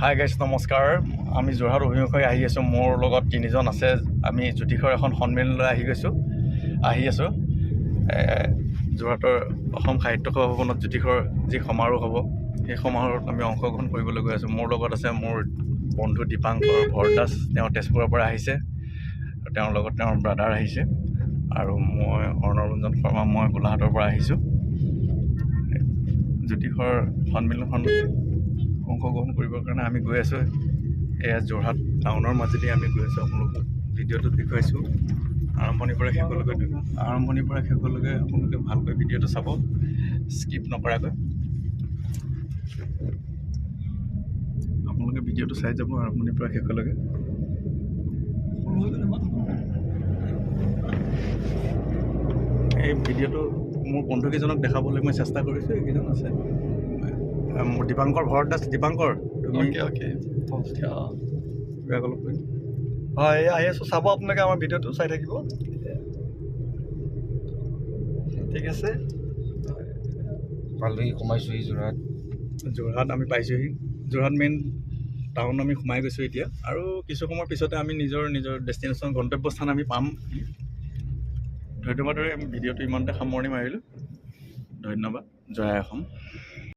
Hi guys নমস্কাৰ। আমি যোৰহাট অভিমুখে আহি আছোঁ। মোৰ লগত তিনিজন আছে। আমি জ্যোতিষৰ এখন সন্মিলনলৈ আহি আছোঁ। যোৰহাটৰ অসম সাহিত্য সভা ভৱনত জ্যোতিষৰ যি সমাৰোহ হ'ব, সেই সমাৰোহত আমি অংশগ্ৰহণ কৰিবলৈ গৈ আছোঁ। মোৰ লগত আছে মোৰ বন্ধু দীপাংকৰ ভৰদাস। তেওঁ তেজপুৰৰ পৰা আহিছে। তেওঁৰ লগত তেওঁৰ ব্ৰাদাৰ আহিছে। আৰু মই অৰ্ণৰঞ্জন শৰ্মা, মই গোলাঘাটৰ পৰা আহিছোঁ। জ্যোতিষৰ সন্মিলনখন অংশগ্ৰহণ কৰিবৰ কাৰণে আমি গৈ আছোঁ। এয়া যোৰহাট টাউনৰ মাজেদি আমি গৈ আছোঁ। আপোনালোকক ভিডিঅ'টোত দেখুৱাইছোঁ। আৰম্ভণিৰ পৰা শেষলৈকে আপোনালোকে ভালকৈ ভিডিঅ'টো চাব, স্কিপ নকৰাকৈ। আপোনালোকে ভিডিঅ'টো চাই যাব আৰম্ভণিৰ পৰা শেষলৈকে। এই ভিডিঅ'টো মোৰ বন্ধুকেইজনক দেখাবলৈ মই চেষ্টা কৰিছোঁ। এইকেইজন আছে মোৰ দীপাংকৰ ভৰদাস। দীপাংকৰ, তুমি হয়, আহি আছোঁ। চাব আপোনালোকে আমাৰ ভিডিঅ'টো চাই থাকিব। ঠিক আছে। পালোহি, সোমাইছোহি যোৰহাট আমি পাইছোঁহি। যোৰহাট মেইন টাউন আমি সোমাই গৈছোঁ এতিয়া। আৰু কিছু সময়ৰ পিছতে আমি নিজৰ ডেষ্টিনেশ্যন গন্তব্যস্থান আমি পাম। ধন্যবাদৰে আমি ভিডিঅ'টো ইমানতে সামৰণি মাৰিলোঁ। ধন্যবাদ। জয় অসম।